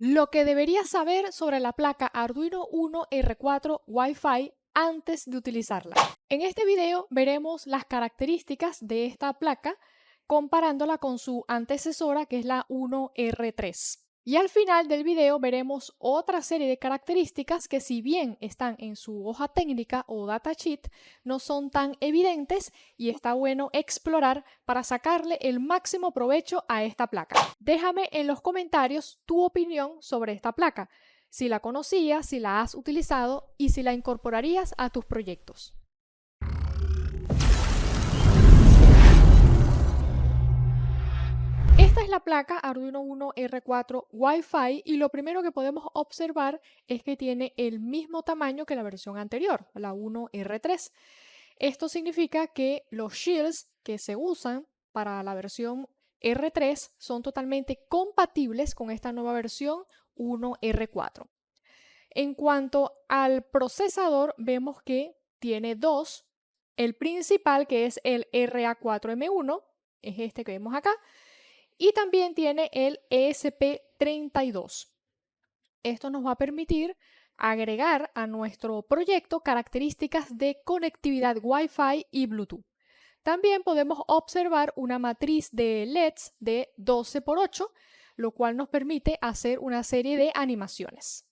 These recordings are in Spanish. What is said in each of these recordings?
Lo que deberías saber sobre la placa Arduino Uno R4 Wi-Fi antes de utilizarla. En este video veremos las características de esta placa comparándola con su antecesora que es la Uno R3. Y al final del video veremos otra serie de características que, si bien están en su hoja técnica o datasheet, no son tan evidentes y está bueno explorar para sacarle el máximo provecho a esta placa. Déjame en los comentarios tu opinión sobre esta placa, si la conocías, si la has utilizado y si la incorporarías a tus proyectos. Esta es la placa Arduino Uno R4 Wi-Fi y lo primero que podemos observar es que tiene el mismo tamaño que la versión anterior, la Uno R3. Esto significa que los shields que se usan para la versión R3 son totalmente compatibles con esta nueva versión Uno R4. En cuanto al procesador, vemos que tiene dos. El principal, que es el RA4M1, es este que vemos acá, y también tiene el ESP32. Esto nos va a permitir agregar a nuestro proyecto características de conectividad Wi-Fi y Bluetooth. También podemos observar una matriz de LEDs de 12×8, lo cual nos permite hacer una serie de animaciones.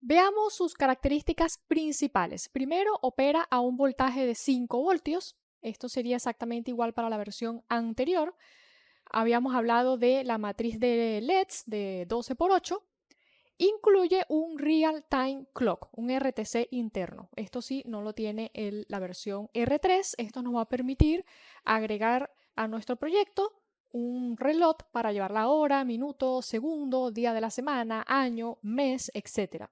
Veamos sus características principales. Primero, opera a un voltaje de 5 voltios. Esto sería exactamente igual para la versión anterior. Habíamos hablado de la matriz de LEDs de 12×8. Incluye un Real Time Clock, un RTC interno. Esto sí, no lo tiene la versión R3. Esto nos va a permitir agregar a nuestro proyecto un reloj para llevar la hora, minuto, segundo, día de la semana, año, mes, etc.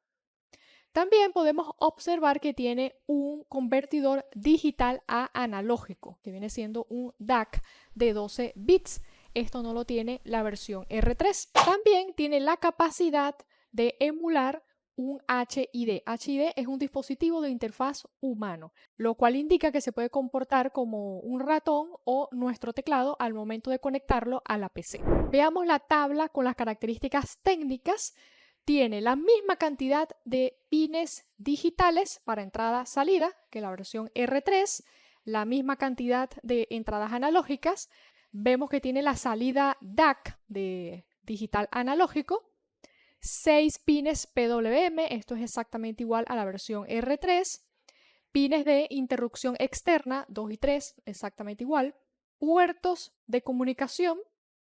También podemos observar que tiene un convertidor digital a analógico, que viene siendo un DAC de 12 bits. Esto no lo tiene la versión R3. También tiene la capacidad de emular un HID. HID es un dispositivo de interfaz humano, lo cual indica que se puede comportar como un ratón o nuestro teclado al momento de conectarlo a la PC. Veamos la tabla con las características técnicas. Tiene la misma cantidad de pines digitales para entrada-salida que la versión R3, la misma cantidad de entradas analógicas. Vemos que tiene la salida DAC de digital analógico, 6 pines PWM, esto es exactamente igual a la versión R3, pines de interrupción externa 2 y 3, exactamente igual, puertos de comunicación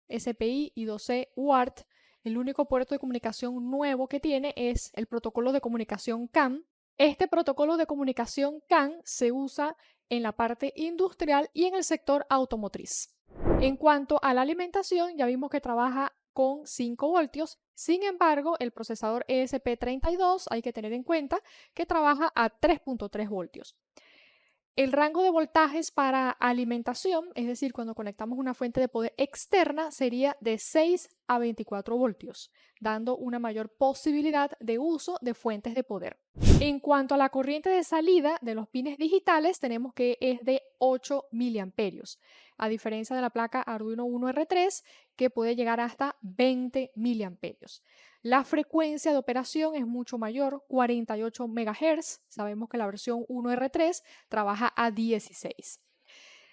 SPI y 2C UART. El único puerto de comunicación nuevo que tiene es el protocolo de comunicación CAN. Este protocolo de comunicación CAN se usa en la parte industrial y en el sector automotriz. En cuanto a la alimentación, ya vimos que trabaja con 5 voltios. Sin embargo, el procesador ESP32 hay que tener en cuenta que trabaja a 3.3 voltios. El rango de voltajes para alimentación, es decir, cuando conectamos una fuente de poder externa, sería de 6 a 24 voltios, dando una mayor posibilidad de uso de fuentes de poder. En cuanto a la corriente de salida de los pines digitales, tenemos que es de 8 miliamperios, a diferencia de la placa Arduino Uno R3, que puede llegar hasta 20 miliamperios. La frecuencia de operación es mucho mayor, 48 MHz. Sabemos que la versión 1R3 trabaja a 16.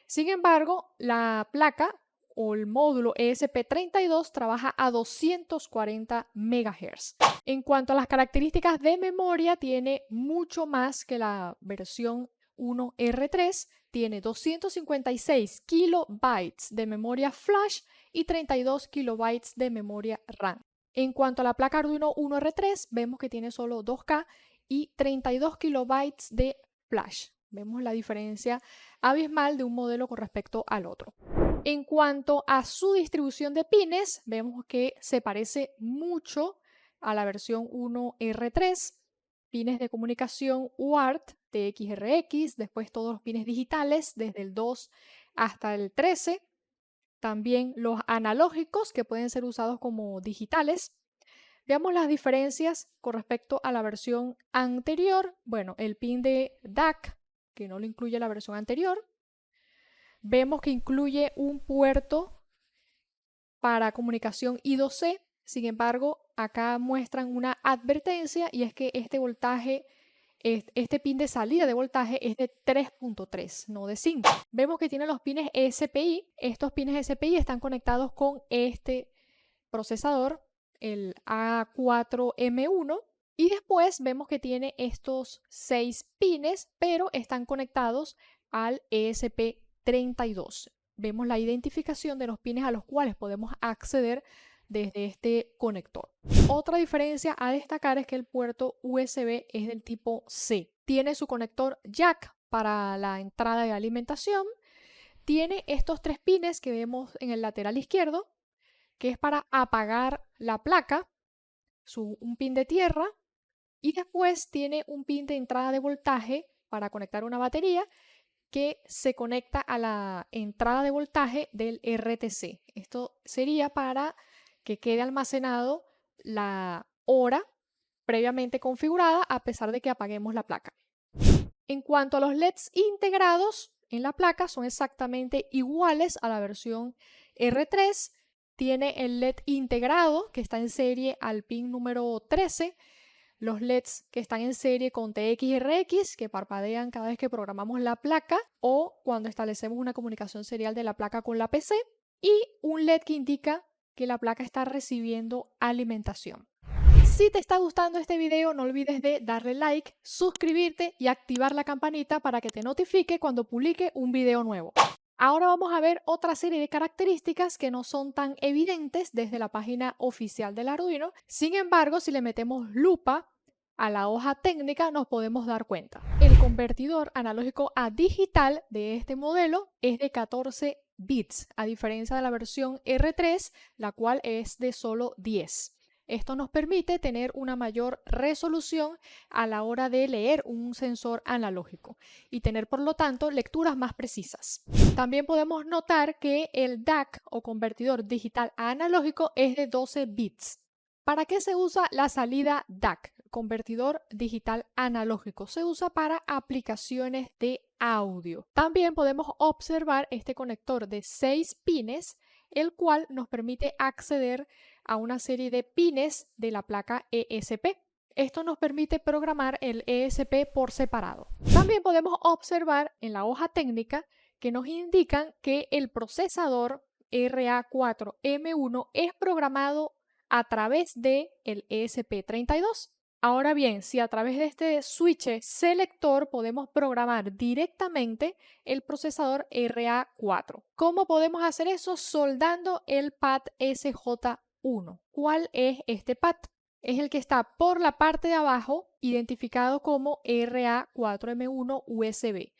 Sin embargo, la placa o el módulo ESP32 trabaja a 240 MHz. En cuanto a las características de memoria, tiene mucho más que la versión 1R3. Tiene 256 kilobytes de memoria flash y 32 kilobytes de memoria RAM. En cuanto a la placa Arduino Uno R3, vemos que tiene solo 2K y 32 kilobytes de flash. Vemos la diferencia abismal de un modelo con respecto al otro. En cuanto a su distribución de pines, vemos que se parece mucho a la versión 1R3. Pines de comunicación UART, TXRX, después todos los pines digitales, desde el 2 hasta el 13. También los analógicos, que pueden ser usados como digitales. Veamos las diferencias con respecto a la versión anterior. Bueno, el pin de DAC, que no lo incluye la versión anterior. Vemos que incluye un puerto para comunicación I2C. Sin embargo, acá muestran una advertencia y es que este voltaje, este pin de salida de voltaje es de 3.3, no de 5. Vemos que tiene los pines SPI. Estos pines SPI están conectados con este procesador, el A4M1. Y después vemos que tiene estos 6 pines, pero están conectados al ESP32. Vemos la identificación de los pines a los cuales podemos acceder desde este conector. Otra diferencia a destacar es que el puerto USB es del tipo C. Tiene su conector jack para la entrada de alimentación. Tiene estos 3 pines que vemos en el lateral izquierdo, que es para apagar la placa, un pin de tierra, y después tiene un pin de entrada de voltaje para conectar una batería que se conecta a la entrada de voltaje del RTC. Esto sería para que quede almacenado la hora previamente configurada a pesar de que apaguemos la placa. En cuanto a los LEDs integrados en la placa, son exactamente iguales a la versión R3. Tiene el LED integrado que está en serie al pin número 13, los LEDs que están en serie con TX y RX que parpadean cada vez que programamos la placa o cuando establecemos una comunicación serial de la placa con la PC, y un LED que indica que la placa está recibiendo alimentación. Si te está gustando este video, no olvides de darle like, suscribirte y activar la campanita para que te notifique cuando publique un video nuevo. Ahora vamos a ver otra serie de características que no son tan evidentes desde la página oficial del Arduino. Sin embargo, si le metemos lupa a la hoja técnica, nos podemos dar cuenta. El convertidor analógico a digital de este modelo es de 14 bits, a diferencia de la versión R3, la cual es de solo 10. Esto nos permite tener una mayor resolución a la hora de leer un sensor analógico y tener, por lo tanto, lecturas más precisas. También podemos notar que el DAC o convertidor digital a analógico es de 12 bits. ¿Para qué se usa la salida DAC, convertidor digital analógico? Se usa para aplicaciones de audio. También podemos observar este conector de 6 pines, el cual nos permite acceder a una serie de pines de la placa ESP. Esto nos permite programar el ESP por separado. También podemos observar en la hoja técnica que nos indican que el procesador RA4M1 es programado a través del ESP32. Ahora bien, si a través de este switch selector podemos programar directamente el procesador RA4. ¿Cómo podemos hacer eso? Soldando el pad SJ1. ¿Cuál es este pad? Es el que está por la parte de abajo, identificado como RA4M1 USB.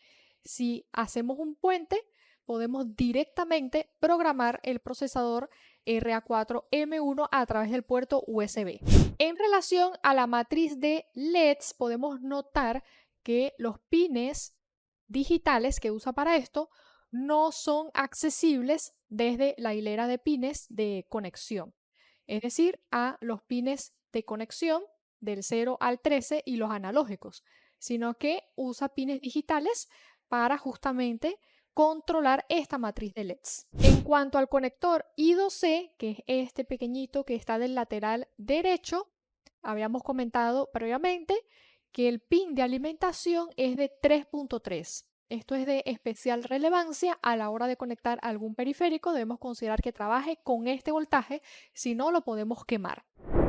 Si hacemos un puente, podemos directamente programar el procesador RA4M1 a través del puerto USB. En relación a la matriz de LEDs, podemos notar que los pines digitales que usa para esto no son accesibles desde la hilera de pines de conexión, es decir, a los pines de conexión del 0 al 13 y los analógicos, sino que usa pines digitales para justamente controlar esta matriz de LEDs. En cuanto al conector I2C, que es este pequeñito que está del lateral derecho, habíamos comentado previamente que el pin de alimentación es de 3.3. Esto es de especial relevancia a la hora de conectar algún periférico. Debemos considerar que trabaje con este voltaje, si no lo podemos quemar.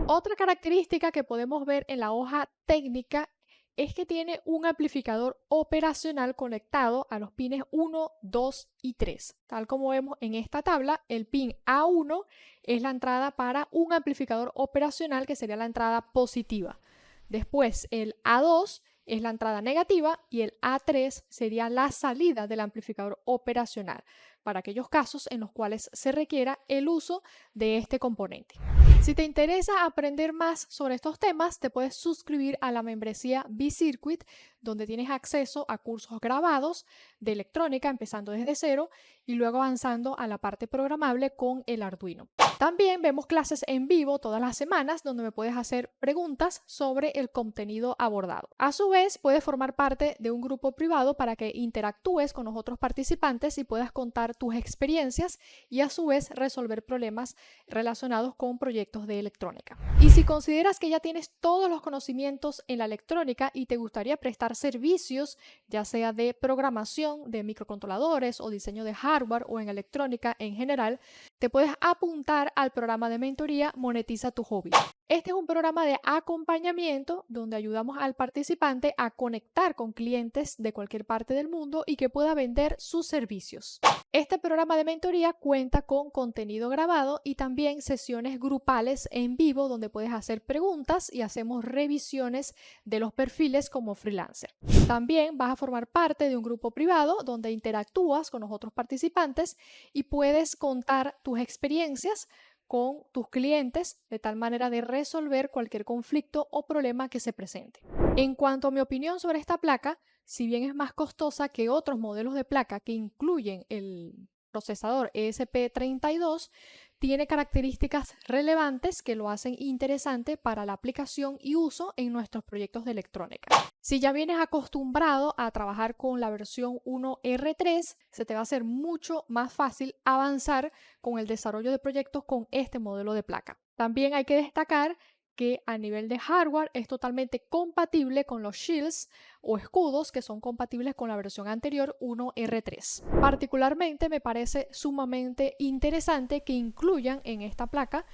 Otra característica que podemos ver en la hoja técnica es que tiene un amplificador operacional conectado a los pines 1, 2 y 3. Tal como vemos en esta tabla, el pin A1 es la entrada para un amplificador operacional que sería la entrada positiva. Después el A2 es la entrada negativa y el A3 sería la salida del amplificador operacional para aquellos casos en los cuales se requiera el uso de este componente. Si te interesa aprender más sobre estos temas, te puedes suscribir a la membresía B-Circuit, donde tienes acceso a cursos grabados de electrónica, empezando desde cero y luego avanzando a la parte programable con el Arduino. También vemos clases en vivo todas las semanas, donde me puedes hacer preguntas sobre el contenido abordado. A su vez, puedes formar parte de un grupo privado para que interactúes con los otros participantes y puedas contar tus experiencias y a su vez resolver problemas relacionados con proyectos proyectos de electrónica. Y si consideras que ya tienes todos los conocimientos en la electrónica y te gustaría prestar servicios, ya sea de programación, de microcontroladores o diseño de hardware o en electrónica en general, te puedes apuntar al programa de mentoría Monetiza tu Hobby. Este es un programa de acompañamiento donde ayudamos al participante a conectar con clientes de cualquier parte del mundo y que pueda vender sus servicios. Este programa de mentoría cuenta con contenido grabado y también sesiones grupales en vivo donde puedes hacer preguntas y hacemos revisiones de los perfiles como freelancer. También vas a formar parte de un grupo privado donde interactúas con los otros participantes y puedes contar tus experiencias con tus clientes de tal manera de resolver cualquier conflicto o problema que se presente. En cuanto a mi opinión sobre esta placa, si bien es más costosa que otros modelos de placa que incluyen el procesador ESP32, tiene características relevantes que lo hacen interesante para la aplicación y uso en nuestros proyectos de electrónica. Si ya vienes acostumbrado a trabajar con la versión 1R3, se te va a hacer mucho más fácil avanzar con el desarrollo de proyectos con este modelo de placa. También hay que destacar que a nivel de hardware es totalmente compatible con los shields o escudos que son compatibles con la versión anterior 1R3. Particularmente me parece sumamente interesante que incluyan en esta placa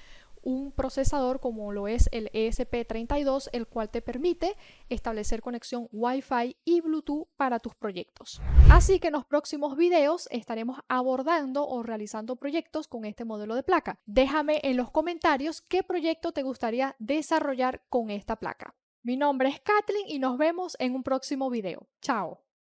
un procesador como lo es el ESP32, el cual te permite establecer conexión Wi-Fi y Bluetooth para tus proyectos. Así que en los próximos videos estaremos abordando o realizando proyectos con este modelo de placa. Déjame en los comentarios qué proyecto te gustaría desarrollar con esta placa. Mi nombre es Kathleen y nos vemos en un próximo video. Chao.